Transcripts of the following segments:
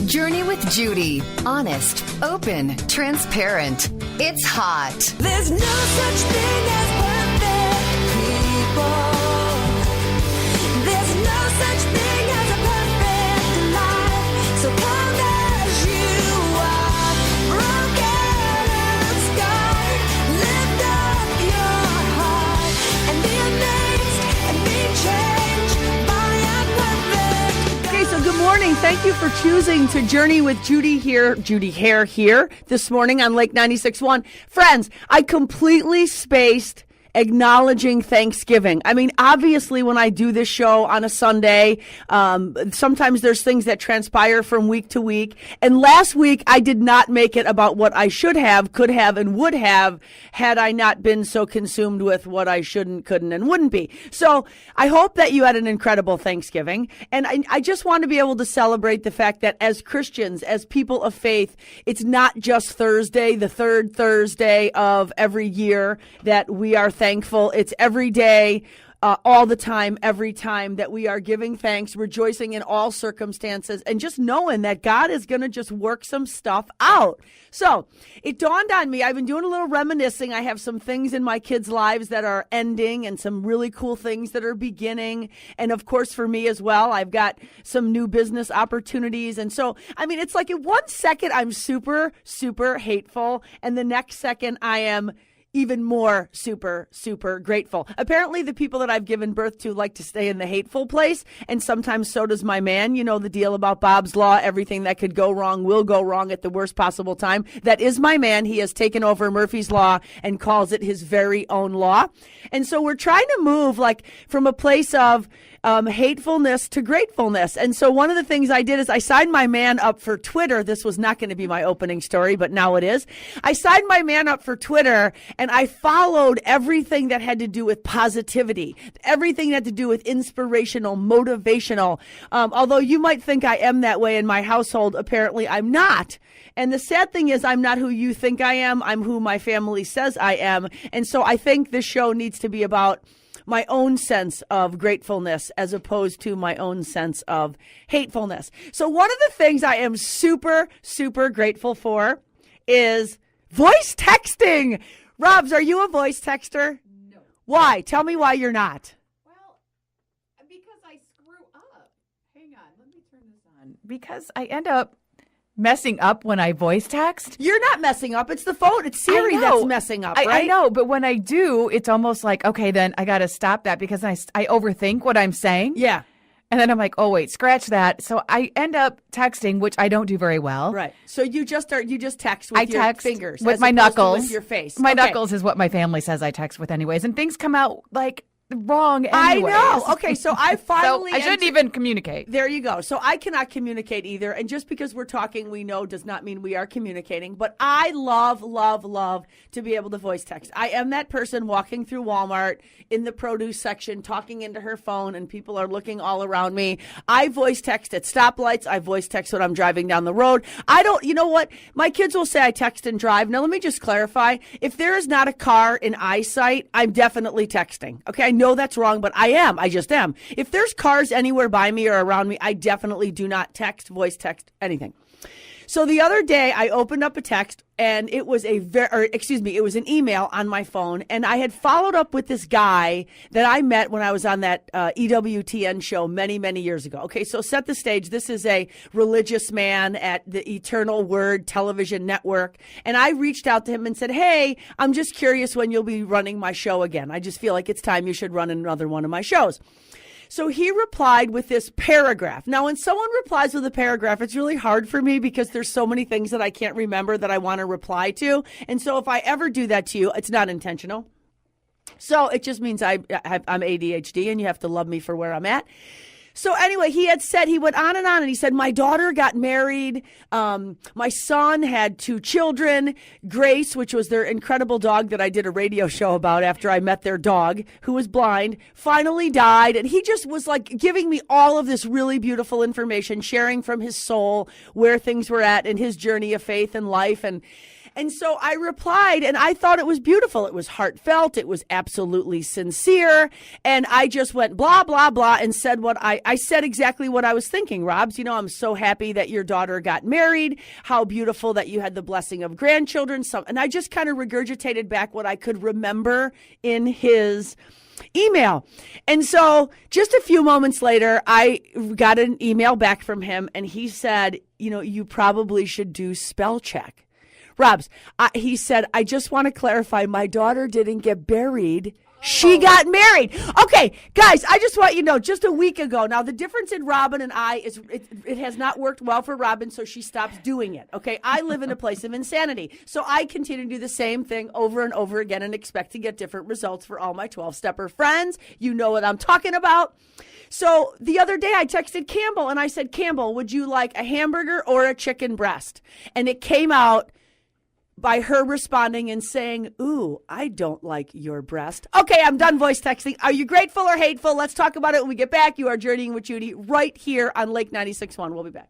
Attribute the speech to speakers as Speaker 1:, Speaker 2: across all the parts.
Speaker 1: Journey with Judy. Honest, open, transparent. It's hot.
Speaker 2: There's no such thing as perfect people. There's no such thing as a perfect life. So come as you are, broken and scarred. Lift up your heart and be amazed and be changed by a perfect.
Speaker 3: Okay, so good morning. Thank you for choosing to journey with Judy here, Judy Hehr here this morning on Lake 96.1. Friends, I completely spaced acknowledging Thanksgiving. I mean, obviously, when I do this show on a Sunday, sometimes there's things that transpire from week to week. And last week, I did not make it about what I should have, could have, and would have had I not been so consumed with what I shouldn't, couldn't, and wouldn't be. So I hope that you had an incredible Thanksgiving. And I just want to be able to celebrate the fact that as Christians, as people of faith, it's not just Thursday, the third Thursday of every year, that we are thankful. It's every day, all the time, every time that we are giving thanks, rejoicing in all circumstances, and just knowing that God is going to just work some stuff out. So it dawned on me, I've been doing a little reminiscing. I have some things in my kids' lives that are ending and some really cool things that are beginning. And of course, for me as well, I've got some new business opportunities. And so, I mean, it's like in 1 second, I'm super, super hateful. And the next second, I am even more super, super grateful. Apparently, the people that I've given birth to like to stay in the hateful place, and sometimes so does my man. You know the deal about Bob's Law, everything that could go wrong will go wrong at the worst possible time. That is my man. He has taken over Murphy's Law and calls it his very own law. And so we're trying to move like from a place of hatefulness to gratefulness. And so one of the things I did is I signed my man up for Twitter. This was not going to be my opening story, but now it is. I signed my man up for Twitter, and I followed everything that had to do with positivity, everything that had to do with inspirational, motivational. Although you might think I am that way in my household, apparently I'm not. And the sad thing is I'm not who you think I am. I'm who my family says I am. And so I think this show needs to be about my own sense of gratefulness as opposed to my own sense of hatefulness. So one of the things I am super, super grateful for is voice texting. Robs, are you a voice texter?
Speaker 4: No.
Speaker 3: Why? Tell me why you're not.
Speaker 4: Well, because I screw up. Hang on, let me turn this on. Because I end up messing up when I voice text.
Speaker 3: You're not messing up. It's the phone. It's Siri that's messing up, right?
Speaker 4: I know, but when I do, it's almost like, okay, then I got to stop that because I overthink what I'm saying.
Speaker 3: Yeah.
Speaker 4: And then I'm like, oh, wait, scratch that. So I end up texting, which I don't do very well.
Speaker 3: Right. So you just text with your fingers.
Speaker 4: With
Speaker 3: as
Speaker 4: my
Speaker 3: opposed to
Speaker 4: knuckles.
Speaker 3: with your face.
Speaker 4: My
Speaker 3: Okay.
Speaker 4: knuckles is what my family says I text with anyways. And things come out like wrong anyways.
Speaker 3: I know. Okay, so I finally...
Speaker 4: So I shouldn't even communicate.
Speaker 3: There you go. So I cannot communicate either. And just because we're talking, we know does not mean we are communicating. But I love, love, love to be able to voice text. I am that person walking through Walmart in the produce section, talking into her phone, and people are looking all around me. I voice text at stoplights. I voice text when I'm driving down the road. I don't, you know what? My kids will say I text and drive. Now, let me just clarify. If there is not a car in eyesight, I'm definitely texting. Okay, I know that's wrong, but I am. I just am. If there's cars anywhere by me or around me, I definitely do not text, voice text, anything. So the other day I opened up a text and it was it was an email on my phone, and I had followed up with this guy that I met when I was on that EWTN show many, many years ago. Okay, so set the stage. This is a religious man at the Eternal Word television network, and I reached out to him and said, hey, I'm just curious when you'll be running my show again. I just feel like it's time you should run another one of my shows. So he replied with this paragraph. Now, when someone replies with a paragraph, it's really hard for me because there's so many things that I can't remember that I want to reply to. And so if I ever do that to you, it's not intentional. So it just means I'm ADHD and you have to love me for where I'm at. So anyway, he went on, and he said, my daughter got married. My son had 2 children. Grace, which was their incredible dog that I did a radio show about after I met their dog, who was blind, finally died. And he just was like giving me all of this really beautiful information, sharing from his soul where things were at in his journey of faith and life. And And so I replied, and I thought it was beautiful. It was heartfelt. It was absolutely sincere. And I just went blah, blah, blah, and said what I said exactly what I was thinking. Robs, I'm so happy that your daughter got married. How beautiful that you had the blessing of grandchildren. And I just kind of regurgitated back what I could remember in his email. And so just a few moments later, I got an email back from him, and he said, you probably should do spell check. Robs, he said, I just want to clarify, my daughter didn't get buried. She got married. Okay, guys, I just want you to know, just a week ago, now the difference in Robin and I is it has not worked well for Robin, so she stops doing it. Okay, I live in a place of insanity, so I continue to do the same thing over and over again and expect to get different results for all my 12-stepper friends. You know what I'm talking about. So the other day I texted Campbell and I said, Campbell, would you like a hamburger or a chicken breast? And it came out by her responding and saying, ooh, I don't like your breast. Okay, I'm done voice texting. Are you grateful or hateful? Let's talk about it when we get back. You are Journeying with Judy right here on Lake 96.1. We'll be back.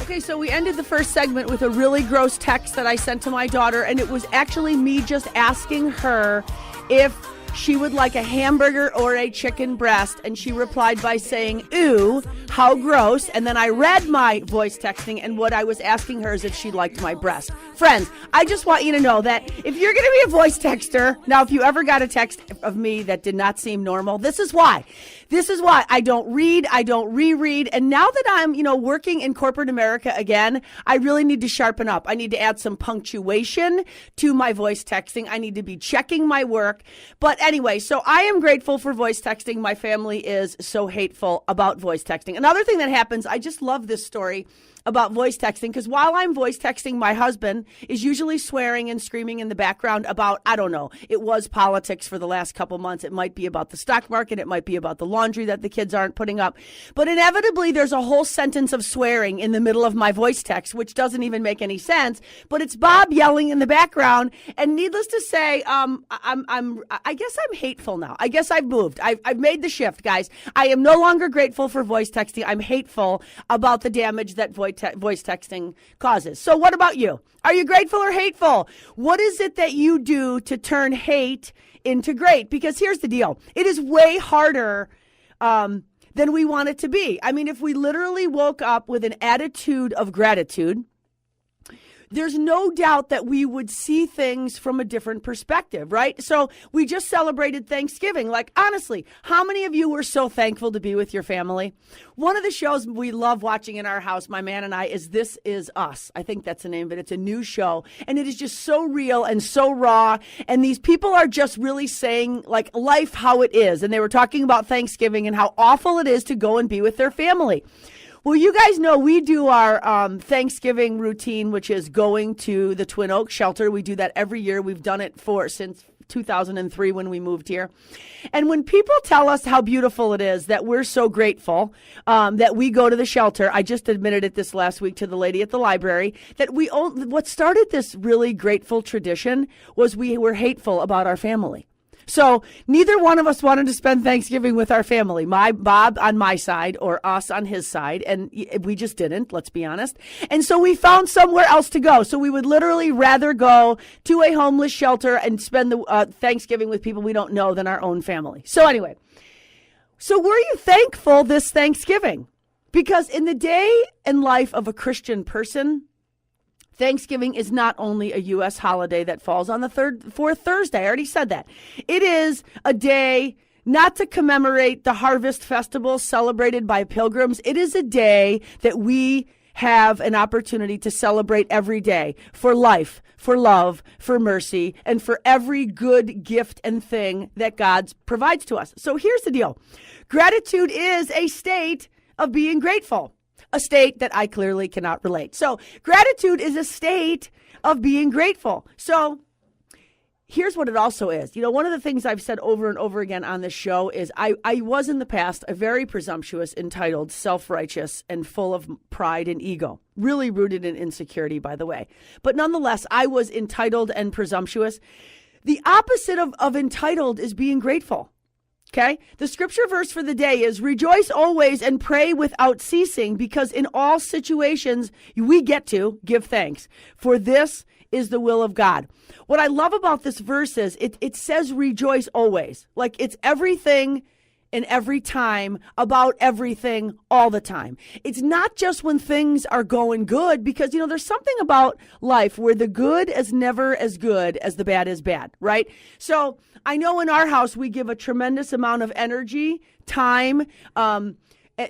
Speaker 3: Okay, so we ended the first segment with a really gross text that I sent to my daughter, and it was actually me just asking her if she would like a hamburger or a chicken breast, and she replied by saying, ooh, how gross. And then I read my voice texting, and what I was asking her is if she liked my breast. Friends, I just want you to know that if you're going to be a voice texter, now if you ever got a text of me that did not seem normal, this is why. This is why I don't read, I don't reread. And now that I'm, working in corporate America again, I really need to sharpen up. I need to add some punctuation to my voice texting. I need to be checking my work. But anyway, so I am grateful for voice texting. My family is so hateful about voice texting. Another thing that happens, I just love this story about voice texting, because while I'm voice texting, my husband is usually swearing and screaming in the background about, I don't know, it was politics for the last couple months. It might be about the stock market. It might be about the laundry that the kids aren't putting up. But inevitably, there's a whole sentence of swearing in the middle of my voice text, which doesn't even make any sense. But it's Bob yelling in the background. And needless to say, I guess I'm hateful now. I guess I've moved. I've made the shift, guys. I am no longer grateful for voice texting. I'm hateful about the damage that voice texting causes. So what about you? Are you grateful or hateful? What is it that you do to turn hate into great? Because here's the deal. It is way harder than we want it to be. I mean, if we literally woke up with an attitude of gratitude, there's no doubt that we would see things from a different perspective, right? So we just celebrated Thanksgiving. Like, honestly, how many of you were so thankful to be with your family? One of the shows we love watching in our house, my man and I, is This Is Us. I think that's the name of it. It's a new show, and it is just so real and so raw. And these people are just really saying, like, life how it is. And they were talking about Thanksgiving and how awful it is to go and be with their family. Well, you guys know we do our Thanksgiving routine, which is going to the Twin Oaks shelter. We do that every year. We've done it since 2003 when we moved here. And when people tell us how beautiful it is, that we're so grateful that we go to the shelter, I just admitted it this last week to the lady at the library, that what started this really grateful tradition was we were hateful about our family. So neither one of us wanted to spend Thanksgiving with our family, Bob on my side or us on his side. And we just didn't, let's be honest. And so we found somewhere else to go. So we would literally rather go to a homeless shelter and spend the Thanksgiving with people we don't know than our own family. So anyway, so were you thankful this Thanksgiving? Because in the day and life of a Christian person, Thanksgiving is not only a U.S. holiday that falls on the fourth Thursday. I already said that. It is a day not to commemorate the harvest festival celebrated by pilgrims. It is a day that we have an opportunity to celebrate every day for life, for love, for mercy, and for every good gift and thing that God provides to us. So here's the deal. Gratitude is a state of being grateful. A state that I clearly cannot relate. So gratitude is a state of being grateful. So here's what it also is. One of the things I've said over and over again on this show is I was in the past a very presumptuous, entitled, self-righteous, and full of pride and ego. Really rooted in insecurity, by the way. But nonetheless, I was entitled and presumptuous. The opposite of entitled is being grateful. Okay? The scripture verse for the day is rejoice always and pray without ceasing, because in all situations we get to give thanks, for this is the will of God. What I love about this verse is it says rejoice always. Like it's everything and every time about everything all the time. It's not just when things are going good, because, there's something about life where the good is never as good as the bad is bad, right? So I know in our house, we give a tremendous amount of energy, time,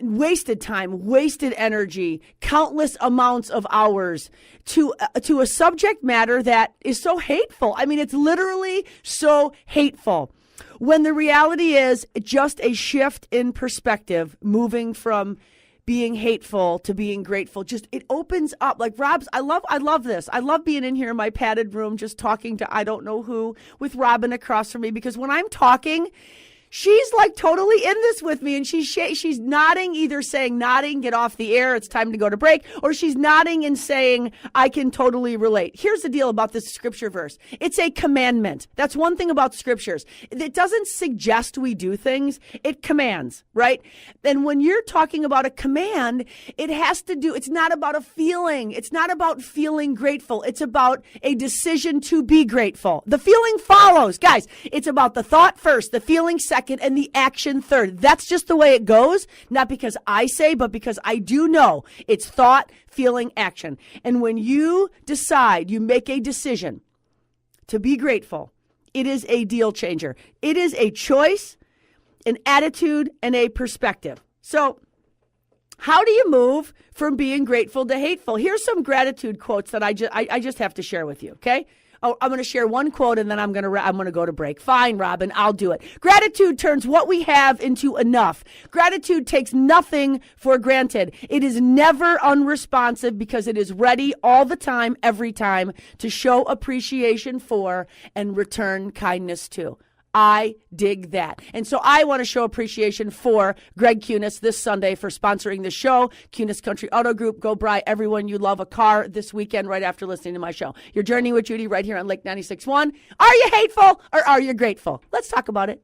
Speaker 3: wasted time, wasted energy, countless amounts of hours to a subject matter that is so hateful. I mean, it's literally so hateful. When the reality is just a shift in perspective, moving from being hateful to being grateful, just it opens up. Like Rob's, I love this. I love being in here in my padded room, just talking to I don't know who with Robin across from me, because when I'm talking, she's like totally in this with me, and she's nodding, either saying nodding, get off the air, it's time to go to break, or she's nodding and saying, I can totally relate. Here's the deal about this scripture verse. It's a commandment. That's one thing about scriptures. It doesn't suggest we do things. It commands, right? And when you're talking about a command, it's not about a feeling. It's not about feeling grateful. It's about a decision to be grateful. The feeling follows. Guys, it's about the thought first, the feeling second, and the action third. That's just the way it goes, not because I say, but because I do know it's thought, feeling, action. And when you decide, you make a decision to be grateful, it is a deal changer. It is a choice, an attitude, and a perspective. So how do you move from being grateful to hateful? Here's some gratitude quotes that I just have to share with you, okay? Oh, I'm going to share one quote, and then I'm going to go to break. Fine, Robin, I'll do it. Gratitude turns what we have into enough. Gratitude takes nothing for granted. It is never unresponsive, because it is ready all the time, every time, to show appreciation for and return kindness to. I dig that. And so I want to show appreciation for Greg Kunis this Sunday for sponsoring the show. Kunis Country Auto Group. Go buy everyone you love a car this weekend right after listening to my show. You're Journeying with Judy right here on Lake 96.1. Are you hateful or are you grateful? Let's talk about it.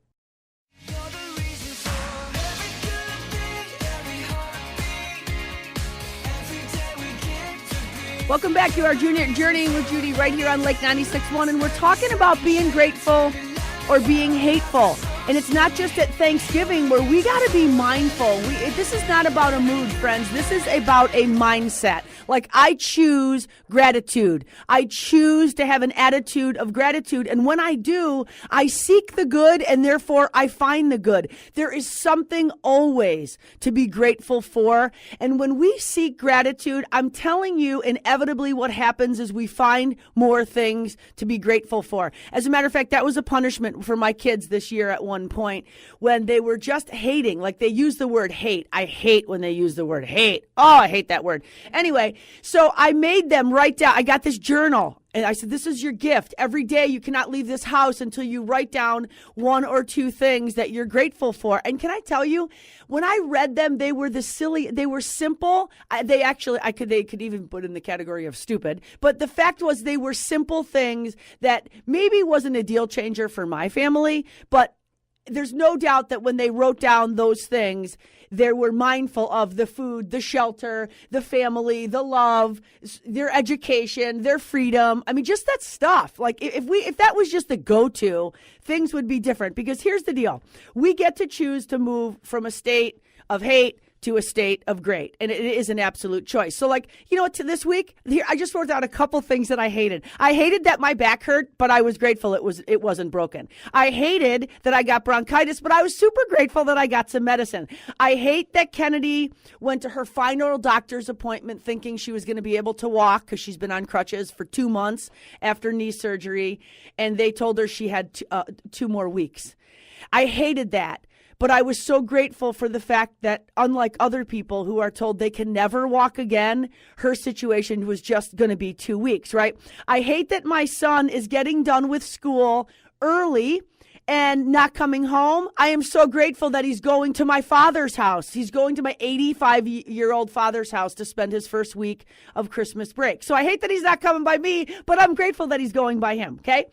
Speaker 3: Welcome back to our Journeying with Judy right here on Lake 96.1. And we're talking about being grateful or being hateful. And it's not just at Thanksgiving where we got to be mindful. This is not about a mood, friends. This is about a mindset. Like, I choose gratitude. I choose to have an attitude of gratitude. And when I do, I seek the good, and therefore I find the good. There is something always to be grateful for. And when we seek gratitude, I'm telling you, inevitably what happens is we find more things to be grateful for. As a matter of fact, that was a punishment for my kids this year at one point when they were just hating. Like, they use the word hate. I hate when they use the word hate. Oh, I hate that word. Anyway, so I made them write down. I got this journal. And I said, this is your gift. Every day you cannot leave this house until you write down one or two things that you're grateful for. And can I tell you, when I read them, they were simple. They could even put in the category of stupid. But the fact was, they were simple things that maybe wasn't a deal changer for my family, but there's no doubt that when they wrote down those things, they were mindful of the food, the shelter, the family, the love, their education, their freedom. I mean, just that stuff. Like, if that was just the go-to, things would be different. Because here's the deal. We get to choose to move from a state of hate to a state of great. And it is an absolute choice. So, like, you know what, to this week, here, I just wrote down a couple things that I hated. I hated that my back hurt, but I was grateful it wasn't broken. I hated that I got bronchitis, but I was super grateful that I got some medicine. I hate that Kennedy went to her final doctor's appointment thinking she was going to be able to walk, because she's been on crutches for 2 months after knee surgery, and they told her she had 2 more weeks. I hated that. But I was so grateful for the fact that, unlike other people who are told they can never walk again, her situation was just going to be 2 weeks, right? I hate that my son is getting done with school early and not coming home. I am so grateful that he's going to my father's house. He's going to my 85-year-old father's house to spend his first week of Christmas break. So I hate that he's not coming by me, but I'm grateful that he's going by him, okay?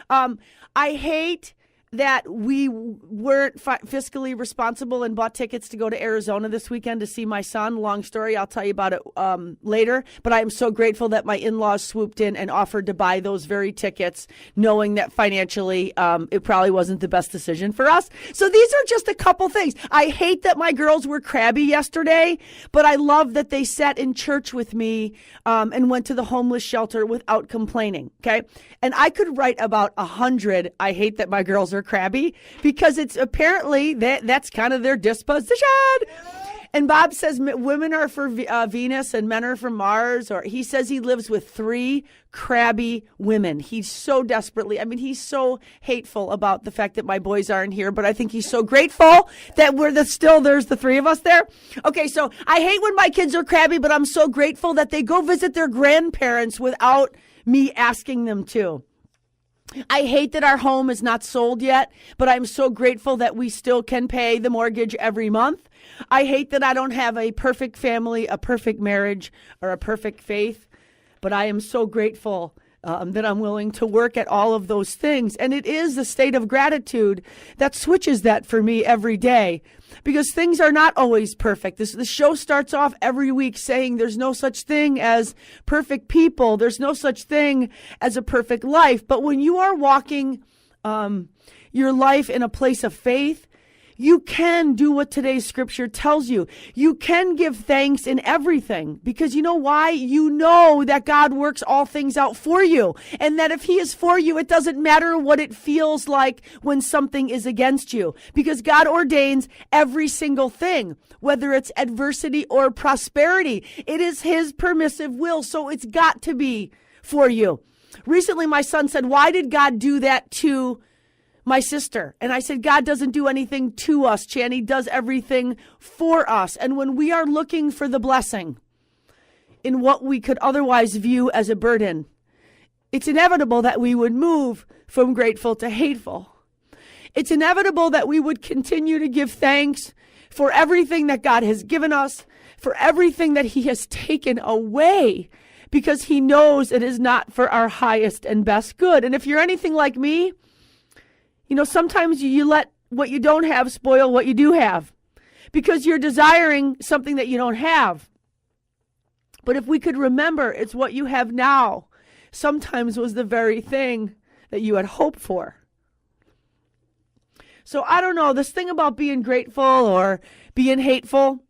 Speaker 3: I hate that we weren't fiscally responsible and bought tickets to go to Arizona this weekend to see my son. Long story, I'll tell you about it later. But I am so grateful that my in-laws swooped in and offered to buy those very tickets, knowing that financially it probably wasn't the best decision for us. So these are just a couple things. I hate that my girls were crabby yesterday, but I love that they sat in church with me and went to the homeless shelter without complaining, okay? And I could write about 100 I hate that my girls are crabby, because it's apparently that's kind of their disposition. And Bob says women are for Venus and men are for Mars, or he says he lives with 3 crabby women. He's so desperately, he's so hateful about the fact that my boys aren't here, but I think he's so grateful that there's the 3 of us there. Okay, so I hate when my kids are crabby, but I'm so grateful that they go visit their grandparents without me asking them to. I hate that our home is not sold yet, but I'm so grateful that we still can pay the mortgage every month. I hate that I don't have a perfect family, a perfect marriage, or a perfect faith, but I am so grateful that I'm willing to work at all of those things. And it is the state of gratitude that switches that for me every day, because things are not always perfect. The show starts off every week saying there's no such thing as perfect people. There's no such thing as a perfect life. But when you are walking your life in a place of faith, you can do what today's scripture tells you. You can give thanks in everything, because you know why? You know that God works all things out for you, and that if he is for you, it doesn't matter what it feels like when something is against you, because God ordains every single thing, whether it's adversity or prosperity. It is his permissive will, so it's got to be for you. Recently, my son said, "Why did God do that to my sister?" And I said, God doesn't do anything to us, Chan. He does everything for us. And when we are looking for the blessing in what we could otherwise view as a burden, it's inevitable that we would move from grateful to hateful. It's inevitable that we would continue to give thanks for everything that God has given us, for everything that he has taken away, because he knows it is not for our highest and best good. And if you're anything like me, sometimes you let what you don't have spoil what you do have, because you're desiring something that you don't have. But if we could remember, it's what you have now sometimes was the very thing that you had hoped for. So I don't know, this thing about being grateful or being hateful,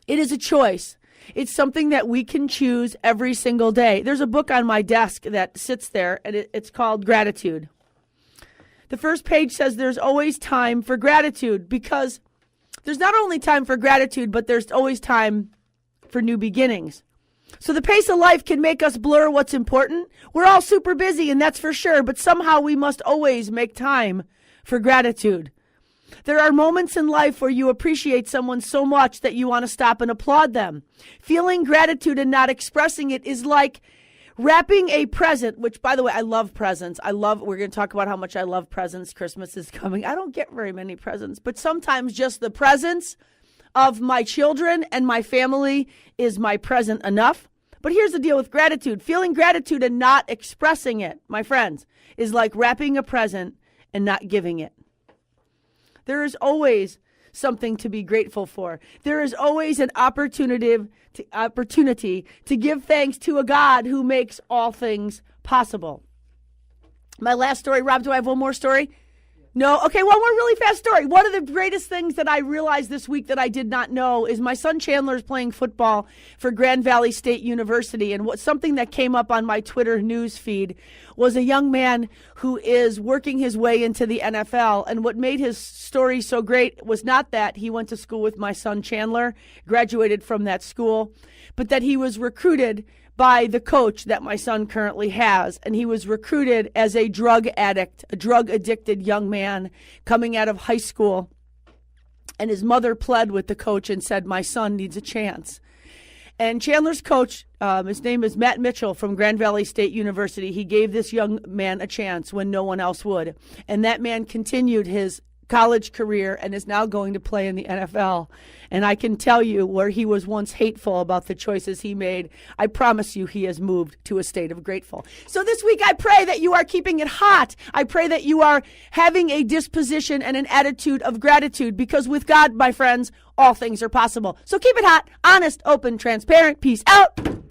Speaker 3: it is a choice. It's something that we can choose every single day. There's a book on my desk that sits there, and it's called Gratitude. The first page says there's always time for gratitude, because there's not only time for gratitude, but there's always time for new beginnings. So the pace of life can make us blur what's important. We're all super busy, and that's for sure, but somehow we must always make time for gratitude. There are moments in life where you appreciate someone so much that you want to stop and applaud them. Feeling gratitude and not expressing it is like wrapping a present, which, by the way, I love presents. We're going to talk about how much I love presents. Christmas is coming. I don't get very many presents, but sometimes just the presence of my children and my family is my present enough. But here's the deal with gratitude. Feeling gratitude and not expressing it, my friends, is like wrapping a present and not giving it. There is always something to be grateful for. There is always an opportunity to give thanks to a God who makes all things possible. My last story, Rob, do I have one more story? No? Okay, one more really fast story. One of the greatest things that I realized this week that I did not know is my son Chandler is playing football for Grand Valley State University. And something that came up on my Twitter news feed was a young man who is working his way into the NFL. And what made his story so great was not that he went to school with my son Chandler, graduated from that school, but that he was recruited by the coach that my son currently has. And he was recruited as a drug addict, a drug addicted young man coming out of high school. And his mother pled with the coach and said, my son needs a chance. And Chandler's coach, his name is Matt Mitchell from Grand Valley State University. He gave this young man a chance when no one else would. And that man continued his college career and is now going to play in the NFL. And I can tell you, where he was once hateful about the choices he made, I promise you he has moved to a state of grateful. So this week I pray that you are keeping it hot. I pray that you are having a disposition and an attitude of gratitude, because with God, my friends, all things are possible. So keep it hot, honest, open, transparent. Peace out.